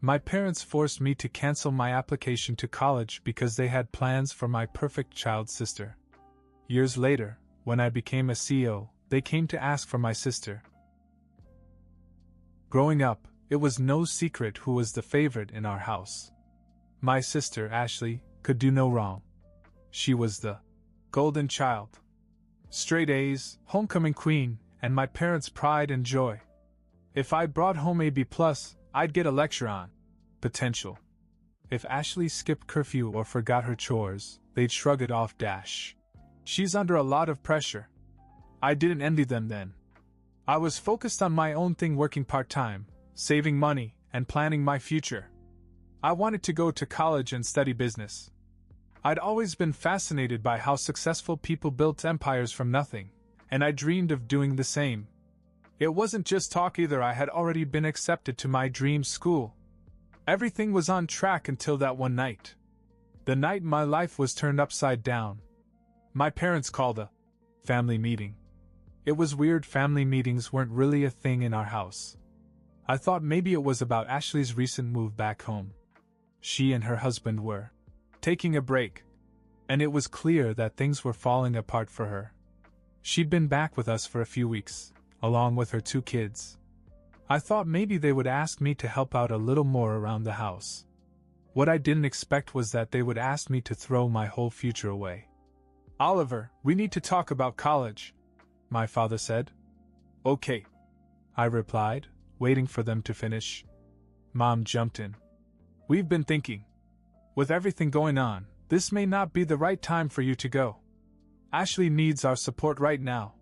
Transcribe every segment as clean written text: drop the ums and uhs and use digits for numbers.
My parents forced me to cancel my application to college because they had plans for my perfect child sister. Years later, when I became a CEO, they came to ask for my sister. Growing up, it was no secret who was the favorite in our house. My sister, Ashley, could do no wrong. She was the golden child. Straight A's, homecoming queen, and my parents' pride and joy. If I brought home a B+, I'd get a lecture on potential. If Ashley skipped curfew or forgot her chores, they'd shrug it off. She's under a lot of pressure. I didn't envy them then. I was focused on my own thing, working part-time, saving money, and planning my future. I wanted to go to college and study business. I'd always been fascinated by how successful people built empires from nothing, and I dreamed of doing the same. It wasn't just talk either. I had already been accepted to my dream school. Everything was on track until that one night. The night my life was turned upside down. My parents called a family meeting. It was weird, family meetings weren't really a thing in our house. I thought maybe it was about Ashley's recent move back home. She and her husband were taking a break, and it was clear that things were falling apart for her. She'd been back with us for a few weeks, along with her 2 kids. I thought maybe they would ask me to help out a little more around the house. What I didn't expect was that they would ask me to throw my whole future away. "Oliver, we need to talk about college," my father said. "Okay," I replied, waiting for them to finish. Mom jumped in. "We've been thinking. With everything going on, this may not be the right time for you to go. Ashley needs our support right now."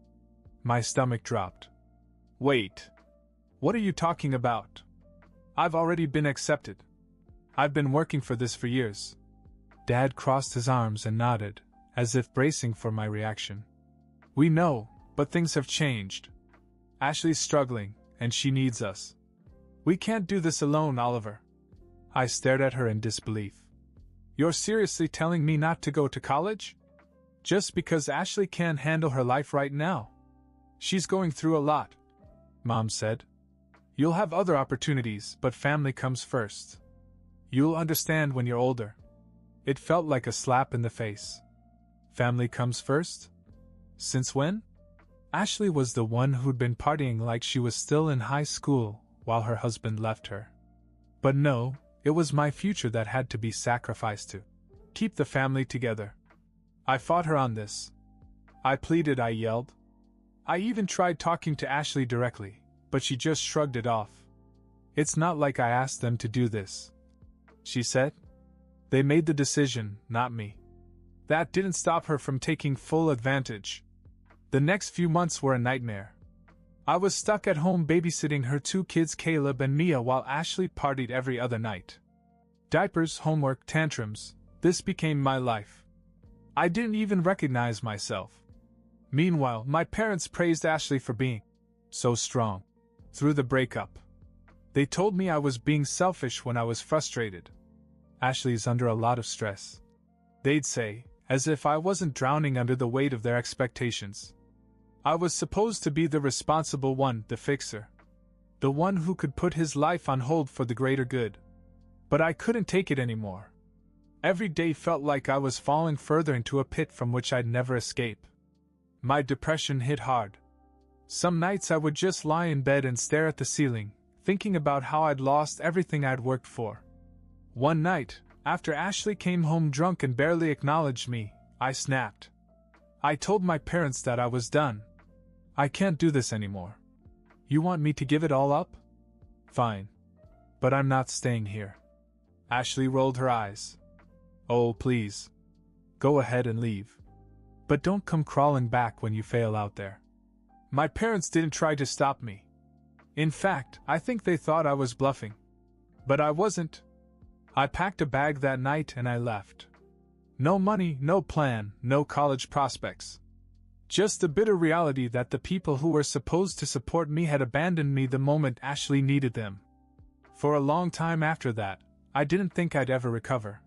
My stomach dropped. "Wait. What are you talking about? I've already been accepted. I've been working for this for years." Dad crossed his arms and nodded, as if bracing for my reaction. "We know, but things have changed. Ashley's struggling, and she needs us. We can't do this alone, Oliver." I stared at her in disbelief. "You're seriously telling me not to go to college? Just because Ashley can't handle her life right now? She's going through a lot," Mom said. "You'll have other opportunities, but family comes first. You'll understand when you're older." It felt like a slap in the face. Family comes first? Since when? Ashley was the one who'd been partying like she was still in high school while her husband left her. But no, it was my future that had to be sacrificed to keep the family together. I fought her on this. I pleaded, I yelled. I even tried talking to Ashley directly, but she just shrugged it off. "It's not like I asked them to do this," she said. "They made the decision, not me." That didn't stop her from taking full advantage. The next few months were a nightmare. I was stuck at home babysitting her 2 kids, Caleb and Mia, while Ashley partied every other night. Diapers, homework, tantrums, this became my life. I didn't even recognize myself. Meanwhile, my parents praised Ashley for being so strong through the breakup. They told me I was being selfish when I was frustrated. "Ashley's under a lot of stress," they'd say, as if I wasn't drowning under the weight of their expectations. I was supposed to be the responsible one, the fixer. The one who could put his life on hold for the greater good. But I couldn't take it anymore. Every day felt like I was falling further into a pit from which I'd never escape. My depression hit hard. Some nights I would just lie in bed and stare at the ceiling, thinking about how I'd lost everything I'd worked for. One night, after Ashley came home drunk and barely acknowledged me, I snapped. I told my parents that I was done. "I can't do this anymore. You want me to give it all up? Fine. But I'm not staying here." Ashley rolled her eyes. "Oh, please. Go ahead and leave. But don't come crawling back when you fail out there." My parents didn't try to stop me. In fact, I think they thought I was bluffing. But I wasn't. I packed a bag that night and I left. No money, no plan, no college prospects. Just the bitter reality that the people who were supposed to support me had abandoned me the moment Ashley needed them. For a long time after that, I didn't think I'd ever recover.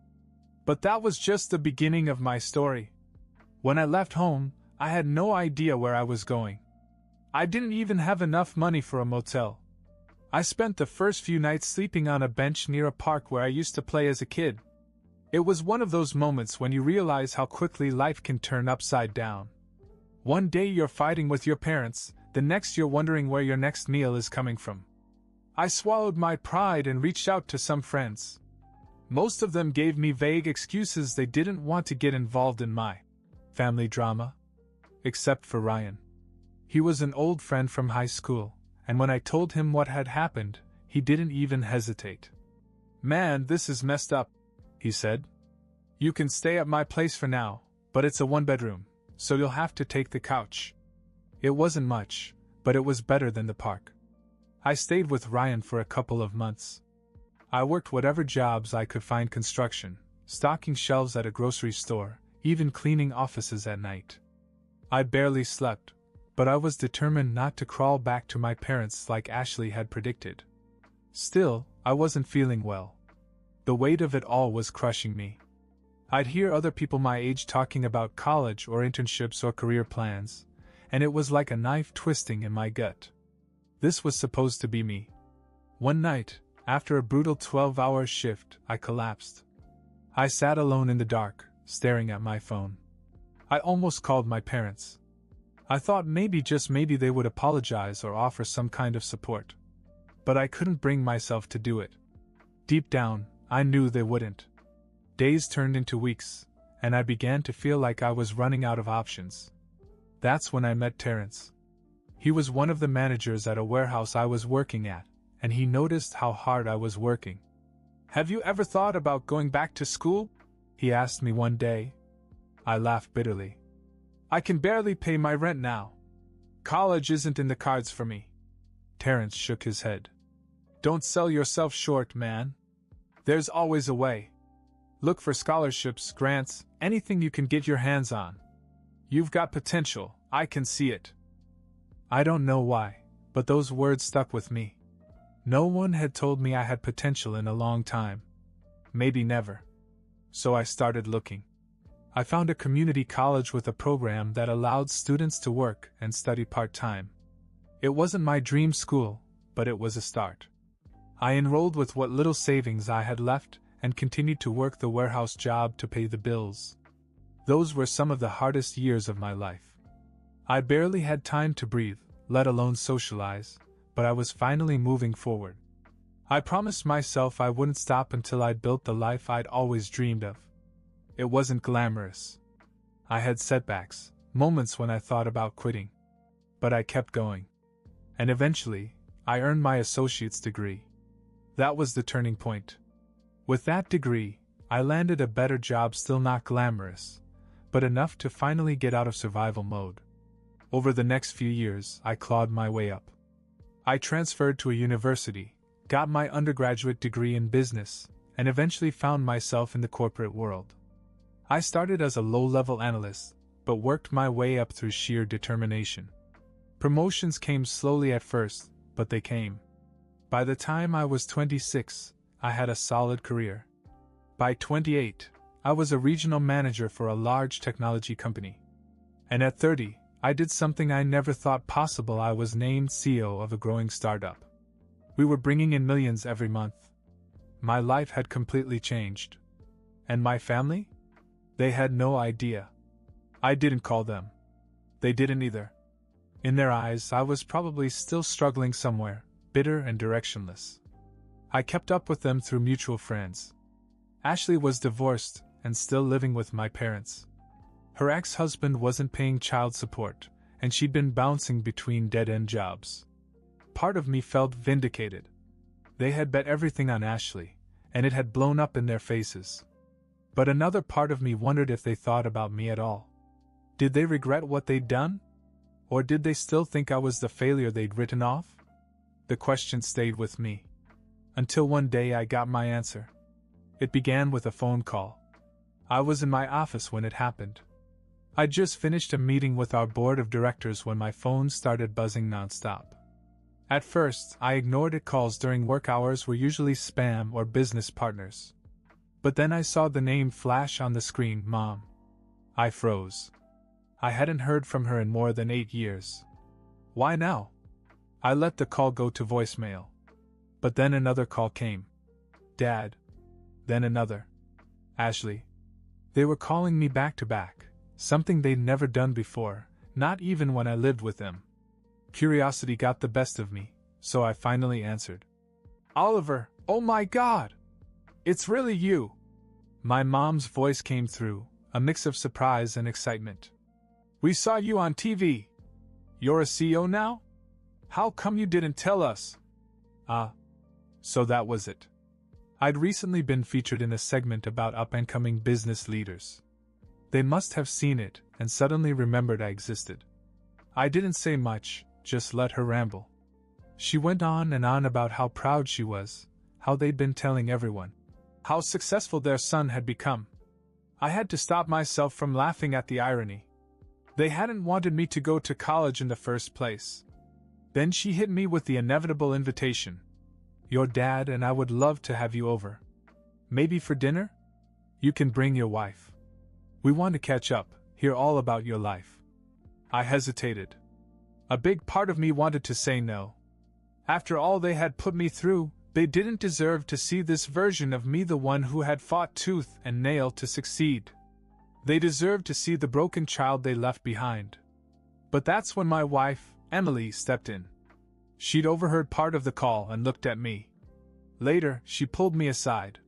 But that was just the beginning of my story. When I left home, I had no idea where I was going. I didn't even have enough money for a motel. I spent the first few nights sleeping on a bench near a park where I used to play as a kid. It was one of those moments when you realize how quickly life can turn upside down. One day you're fighting with your parents, the next you're wondering where your next meal is coming from. I swallowed my pride and reached out to some friends. Most of them gave me vague excuses they didn't want to get involved in my family drama. Except for Ryan. He was an old friend from high school, and when I told him what had happened, he didn't even hesitate. "Man, this is messed up," he said. "You can stay at my place for now, but it's a one-bedroom, so you'll have to take the couch." It wasn't much, but it was better than the park. I stayed with Ryan for a couple of months. I worked whatever jobs I could find: construction, stocking shelves at a grocery store, even cleaning offices at night. I barely slept, but I was determined not to crawl back to my parents like Ashley had predicted. Still, I wasn't feeling well. The weight of it all was crushing me. I'd hear other people my age talking about college or internships or career plans, and it was like a knife twisting in my gut. This was supposed to be me. One night, after a brutal 12-hour shift, I collapsed. I sat alone in the dark, staring at my phone. I almost called my parents. I thought maybe, just maybe, they would apologize or offer some kind of support. But I couldn't bring myself to do it. Deep down, I knew they wouldn't. Days turned into weeks, and I began to feel like I was running out of options. That's when I met Terrence. He was one of the managers at a warehouse I was working at, and he noticed how hard I was working. "Have you ever thought about going back to school?" he asked me one day. I laughed bitterly. "I can barely pay my rent now. College isn't in the cards for me." Terrence shook his head. "Don't sell yourself short, man. There's always a way. Look for scholarships, grants, anything you can get your hands on. You've got potential, I can see it." I don't know why, but those words stuck with me. No one had told me I had potential in a long time. Maybe never. So I started looking. I found a community college with a program that allowed students to work and study part-time. It wasn't my dream school, but it was a start. I enrolled with what little savings I had left and continued to work the warehouse job to pay the bills. Those were some of the hardest years of my life. I barely had time to breathe, let alone socialize, but I was finally moving forward. I promised myself I wouldn't stop until I'd built the life I'd always dreamed of. It wasn't glamorous. I had setbacks, moments when I thought about quitting. But I kept going. And eventually, I earned my associate's degree. That was the turning point. With that degree, I landed a better job, still not glamorous, but enough to finally get out of survival mode. Over the next few years, I clawed my way up. I transferred to a university, got my undergraduate degree in business, and eventually found myself in the corporate world. I started as a low-level analyst, but worked my way up through sheer determination. Promotions came slowly at first, but they came. By the time I was 26, I had a solid career. By 28, I was a regional manager for a large technology company. And at 30, I did something I never thought possible. I was named CEO of a growing startup. We were bringing in millions every month. My life had completely changed. And my family? They had no idea. I didn't call them. They didn't either. In their eyes, I was probably still struggling somewhere, bitter and directionless. I kept up with them through mutual friends. Ashley was divorced and still living with my parents. Her ex-husband wasn't paying child support, and she'd been bouncing between dead-end jobs. Part of me felt vindicated. They had bet everything on Ashley, and it had blown up in their faces. But another part of me wondered if they thought about me at all. Did they regret what they'd done? Or did they still think I was the failure they'd written off? The question stayed with me. Until one day I got my answer. It began with a phone call. I was in my office when it happened. I'd just finished a meeting with our board of directors when my phone started buzzing nonstop. At first, I ignored it. Calls during work hours were usually spam or business partners. But then I saw the name flash on the screen, Mom. I froze. I hadn't heard from her in more than 8 years. Why now? I let the call go to voicemail. But then another call came. Dad. Then another. Ashley. They were calling me back to back, something they'd never done before, not even when I lived with them. Curiosity got the best of me, so I finally answered. Oliver, oh my God! It's really you! My mom's voice came through, a mix of surprise and excitement. We saw you on TV. You're a CEO now? How come you didn't tell us? So that was it. I'd recently been featured in a segment about up-and-coming business leaders. They must have seen it and suddenly remembered I existed. I didn't say much, just let her ramble. She went on and on about how proud she was, how they'd been telling everyone, how successful their son had become. I had to stop myself from laughing at the irony. They hadn't wanted me to go to college in the first place. Then she hit me with the inevitable invitation. Your dad and I would love to have you over. Maybe for dinner? You can bring your wife. We want to catch up, hear all about your life. I hesitated. A big part of me wanted to say no. After all they had put me through, they didn't deserve to see this version of me, the one who had fought tooth and nail to succeed. They deserved to see the broken child they left behind. But that's when my wife, Emily, stepped in. She'd overheard part of the call and looked at me. Later, she pulled me aside.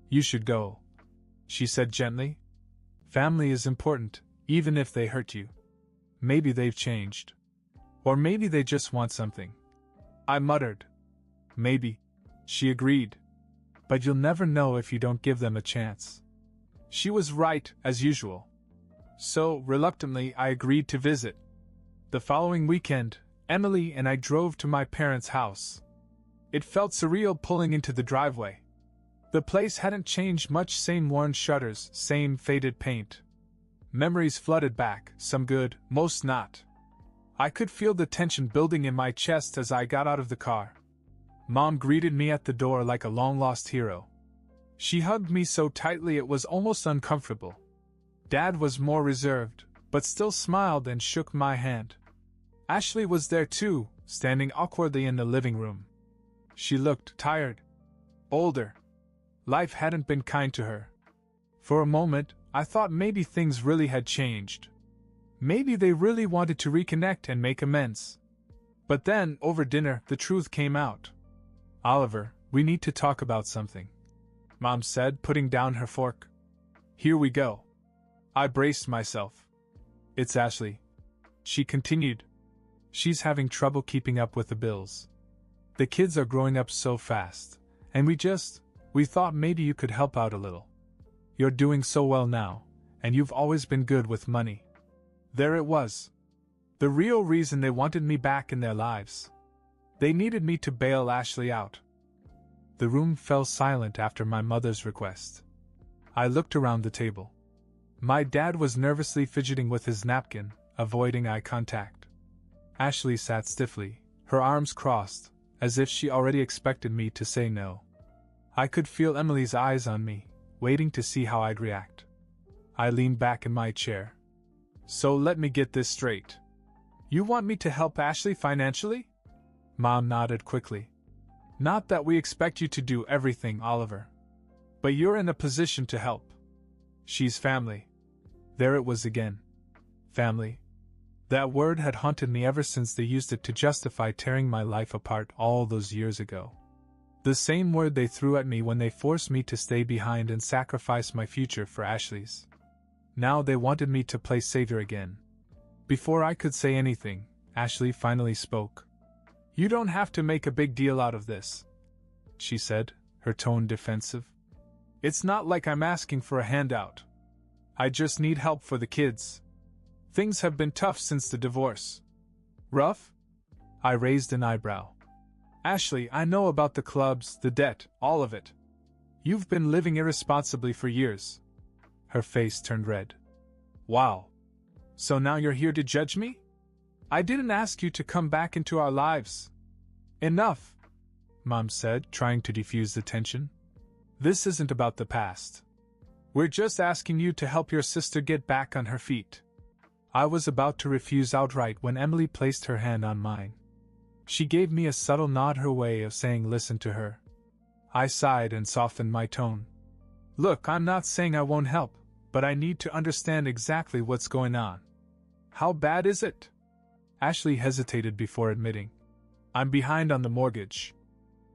You should go, she said gently. Family is important, even if they hurt you. Maybe they've changed. Or maybe they just want something. I muttered. Maybe. She agreed. But you'll never know if you don't give them a chance. She was right, as usual. So, reluctantly, I agreed to visit. The following weekend, Emily and I drove to my parents' house. It felt surreal pulling into the driveway. The place hadn't changed much, same worn shutters, same faded paint. Memories flooded back, some good, most not. I could feel the tension building in my chest as I got out of the car. Mom greeted me at the door like a long-lost hero. She hugged me so tightly it was almost uncomfortable. Dad was more reserved, but still smiled and shook my hand. Ashley was there too, standing awkwardly in the living room. She looked tired. Older. Life hadn't been kind to her. For a moment, I thought maybe things really had changed. Maybe they really wanted to reconnect and make amends. But then, over dinner, the truth came out. Oliver, we need to talk about something, Mom said, putting down her fork. Here we go. I braced myself. It's Ashley, she continued. She's having trouble keeping up with the bills. The kids are growing up so fast, and we thought maybe you could help out a little. You're doing so well now, and you've always been good with money. There it was. The real reason they wanted me back in their lives. They needed me to bail Ashley out. The room fell silent after my mother's request. I looked around the table. My dad was nervously fidgeting with his napkin, avoiding eye contact. Ashley sat stiffly, her arms crossed, as if she already expected me to say no. I could feel Emily's eyes on me, waiting to see how I'd react. I leaned back in my chair. So let me get this straight. You want me to help Ashley financially? Mom nodded quickly. Not that we expect you to do everything, Oliver. But you're in a position to help. She's family. There it was again. Family. That word had haunted me ever since they used it to justify tearing my life apart all those years ago. The same word they threw at me when they forced me to stay behind and sacrifice my future for Ashley's. Now they wanted me to play savior again. Before I could say anything, Ashley finally spoke. You don't have to make a big deal out of this, she said, her tone defensive. It's not like I'm asking for a handout. I just need help for the kids. Things have been tough since the divorce. Rough? I raised an eyebrow. Ashley, I know about the clubs, the debt, all of it. You've been living irresponsibly for years. Her face turned red. Wow. So now you're here to judge me? I didn't ask you to come back into our lives. Enough, Mom said, trying to defuse the tension. This isn't about the past. We're just asking you to help your sister get back on her feet. I was about to refuse outright when Emily placed her hand on mine. She gave me a subtle nod, her way of saying listen to her. I sighed and softened my tone. Look, I'm not saying I won't help, but I need to understand exactly what's going on. How bad is it? Ashley hesitated before admitting. I'm behind on the mortgage.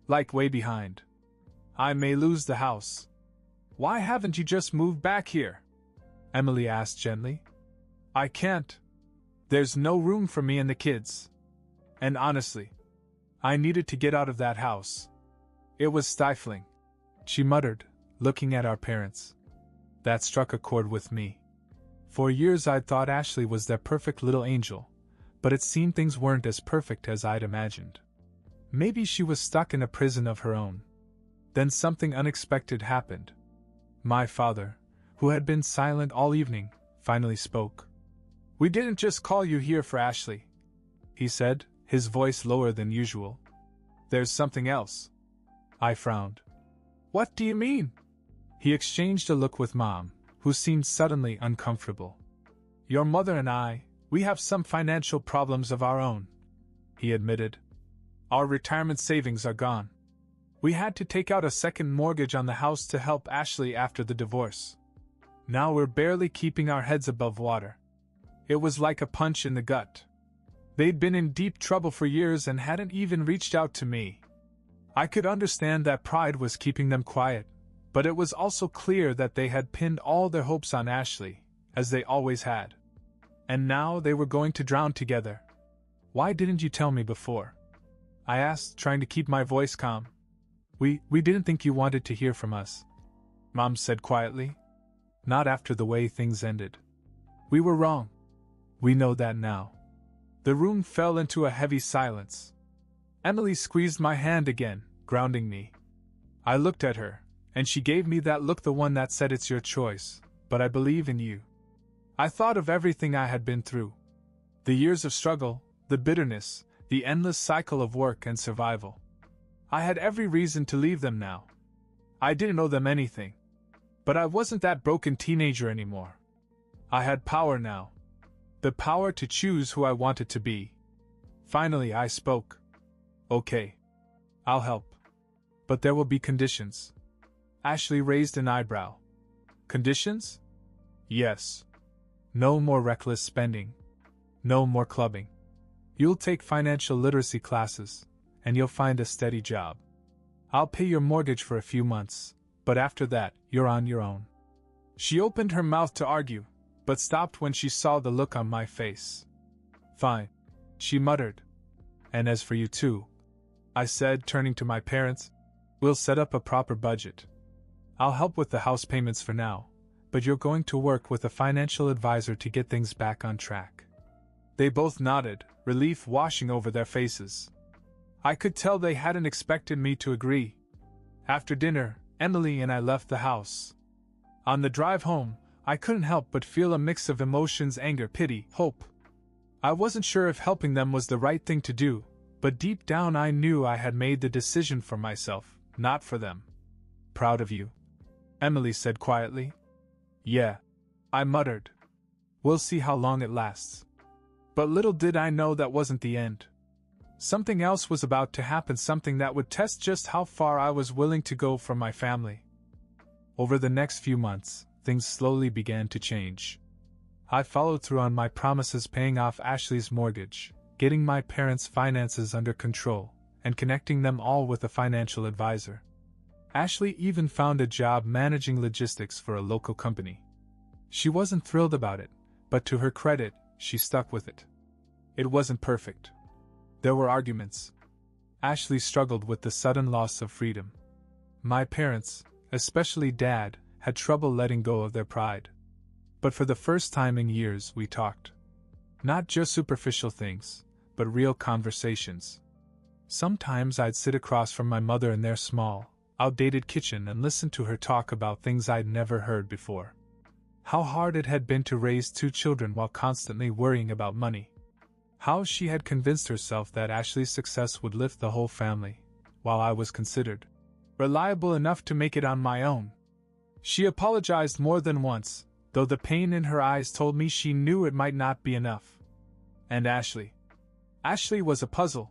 Like way behind. I may lose the house. Why haven't you just moved back here? Emily asked gently. I can't. There's no room for me and the kids. And honestly, I needed to get out of that house. It was stifling, she muttered, looking at our parents. That struck a chord with me. For years I'd thought Ashley was their perfect little angel, but it seemed things weren't as perfect as I'd imagined. Maybe she was stuck in a prison of her own. Then something unexpected happened. My father, who had been silent all evening, finally spoke. We didn't just call you here for Ashley, he said, his voice lower than usual. There's something else. I frowned. What do you mean? He exchanged a look with Mom, who seemed suddenly uncomfortable. Your mother and we have some financial problems of our own, he admitted. Our retirement savings are gone. We had to take out a second mortgage on the house to help Ashley after the divorce. Now we're barely keeping our heads above water. It was like a punch in the gut. They'd been in deep trouble for years and hadn't even reached out to me. I could understand that pride was keeping them quiet, but it was also clear that they had pinned all their hopes on Ashley, as they always had. And now they were going to drown together. Why didn't you tell me before? I asked, trying to keep my voice calm. We didn't think you wanted to hear from us, Mom said quietly. Not after the way things ended. We were wrong. We know that now. The room fell into a heavy silence. Emily squeezed my hand again, grounding me. I looked at her, and she gave me that look, the one that said it's your choice, but I believe in you. I thought of everything I had been through. The years of struggle, the bitterness, the endless cycle of work and survival. I had every reason to leave them now. I didn't owe them anything. But I wasn't that broken teenager anymore. I had power now. The power to choose who I wanted to be. Finally, I spoke. Okay. I'll help. But there will be conditions. Ashley raised an eyebrow. Conditions? Yes. No more reckless spending. No more clubbing. You'll take financial literacy classes, and you'll find a steady job. I'll pay your mortgage for a few months, but after that, you're on your own. She opened her mouth to argue, but stopped when she saw the look on my face. Fine, she muttered. And as for you too, I said, turning to my parents, we'll set up a proper budget. I'll help with the house payments for now, but you're going to work with a financial advisor to get things back on track. They both nodded, relief washing over their faces. I could tell they hadn't expected me to agree. After dinner, Emily and I left the house. On the drive home, I couldn't help but feel a mix of emotions: anger, pity, hope. I wasn't sure if helping them was the right thing to do, but deep down I knew I had made the decision for myself, not for them. Proud of you, Emily said quietly. Yeah, I muttered. We'll see how long it lasts. But little did I know that wasn't the end. Something else was about to happen, something that would test just how far I was willing to go for my family. Over the next few months, things slowly began to change. I followed through on my promises, paying off Ashley's mortgage, getting my parents' finances under control, and connecting them all with a financial advisor. Ashley even found a job managing logistics for a local company. She wasn't thrilled about it, but to her credit, she stuck with it. It wasn't perfect. There were arguments. Ashley struggled with the sudden loss of freedom. My parents, especially Dad, had trouble letting go of their pride. But for the first time in years, we talked. Not just superficial things, but real conversations. Sometimes I'd sit across from my mother in their small, outdated kitchen and listen to her talk about things I'd never heard before. How hard it had been to raise 2 children while constantly worrying about money. How she had convinced herself that Ashley's success would lift the whole family, while I was considered reliable enough to make it on my own. She apologized more than once, though the pain in her eyes told me she knew it might not be enough. And Ashley was a puzzle.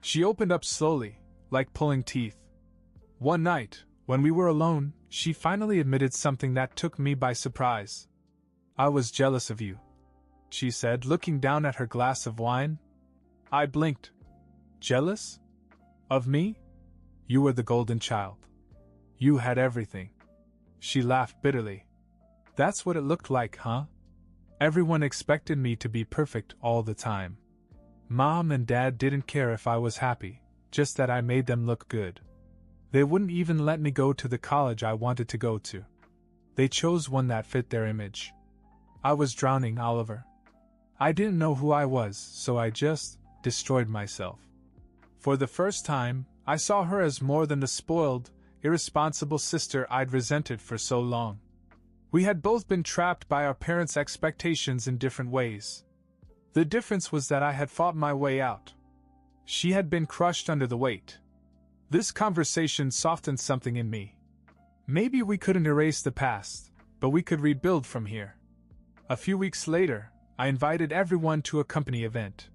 She opened up slowly, like pulling teeth. One night, when we were alone, she finally admitted something that took me by surprise. "I was jealous of you," she said, looking down at her glass of wine. I blinked. "Jealous? Of me? You were the golden child. You had everything." She laughed bitterly. "That's what it looked like, huh? Everyone expected me to be perfect all the time. Mom and Dad didn't care if I was happy, just that I made them look good. They wouldn't even let me go to the college I wanted to go to. They chose one that fit their image. I was drowning, Oliver. I didn't know who I was, so I just destroyed myself." For the first time, I saw her as more than the spoiled, irresponsible sister I'd resented for so long. We had both been trapped by our parents' expectations in different ways. The difference was that I had fought my way out. She had been crushed under the weight. This conversation softened something in me. Maybe we couldn't erase the past, but we could rebuild from here. A few weeks later, I invited everyone to a company event.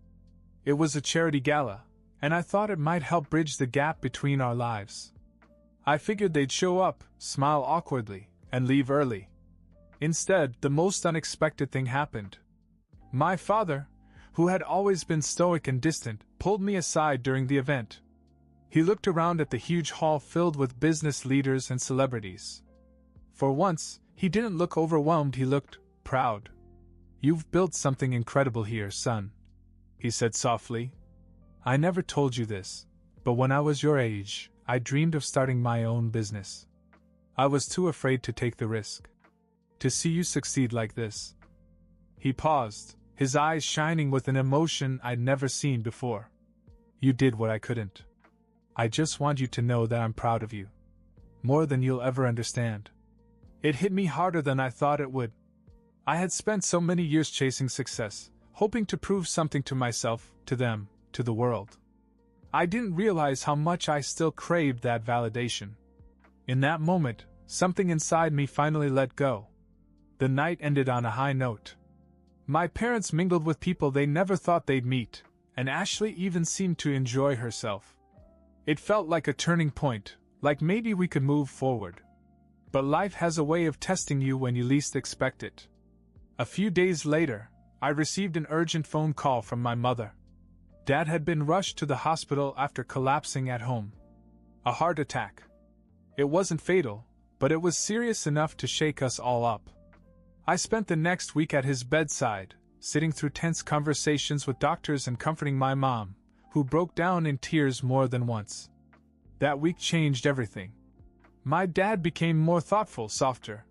It was a charity gala, and I thought it might help bridge the gap between our lives. I figured they'd show up, smile awkwardly, and leave early. Instead, the most unexpected thing happened. My father, who had always been stoic and distant, pulled me aside during the event. He looked around at the huge hall filled with business leaders and celebrities. For once, he didn't look overwhelmed, he looked proud. "You've built something incredible here, son," he said softly. "I never told you this, but when I was your age, I dreamed of starting my own business. I was too afraid to take the risk. To see you succeed like this." He paused, his eyes shining with an emotion I'd never seen before. "You did what I couldn't. I just want you to know that I'm proud of you. More than you'll ever understand." It hit me harder than I thought it would. I had spent so many years chasing success, hoping to prove something to myself, to them, to the world. I didn't realize how much I still craved that validation. In that moment, something inside me finally let go. The night ended on a high note. My parents mingled with people they never thought they'd meet, and Ashley even seemed to enjoy herself. It felt like a turning point, like maybe we could move forward. But life has a way of testing you when you least expect it. A few days later, I received an urgent phone call from my mother. Dad had been rushed to the hospital after collapsing at home. A heart attack. It wasn't fatal, but it was serious enough to shake us all up. I spent the next week at his bedside, sitting through tense conversations with doctors and comforting my mom, who broke down in tears more than once. That week changed everything. My dad became more thoughtful, softer.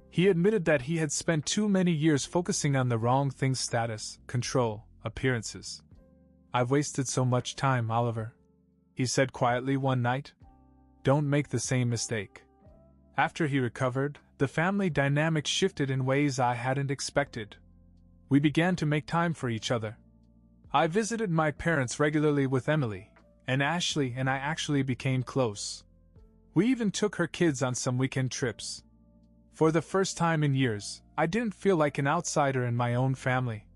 He admitted that he had spent too many years focusing on the wrong things: status, control, appearances. "I've wasted so much time, Oliver," he said quietly one night. "Don't make the same mistake." After he recovered, the family dynamic shifted in ways I hadn't expected. We began to make time for each other. I visited my parents regularly with Emily, and Ashley and I actually became close. We even took her kids on some weekend trips. For the first time in years, I didn't feel like an outsider in my own family.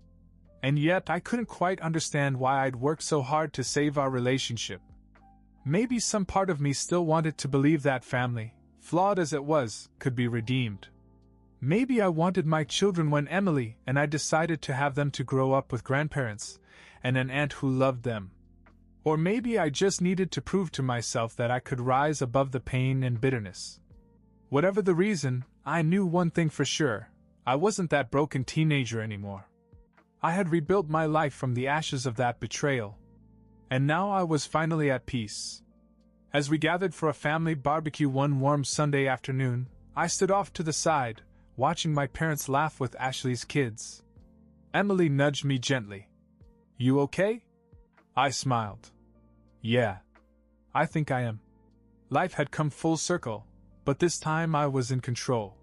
And yet I couldn't quite understand why I'd worked so hard to save our relationship. Maybe some part of me still wanted to believe that family, flawed as it was, could be redeemed. Maybe I wanted my children when Emily and I decided to have them to grow up with grandparents and an aunt who loved them. Or maybe I just needed to prove to myself that I could rise above the pain and bitterness. Whatever the reason, I knew one thing for sure: I wasn't that broken teenager anymore. I had rebuilt my life from the ashes of that betrayal. And now I was finally at peace. As we gathered for a family barbecue one warm Sunday afternoon, I stood off to the side, watching my parents laugh with Ashley's kids. Emily nudged me gently. "You okay?" I smiled. "Yeah. I think I am." Life had come full circle, but this time I was in control.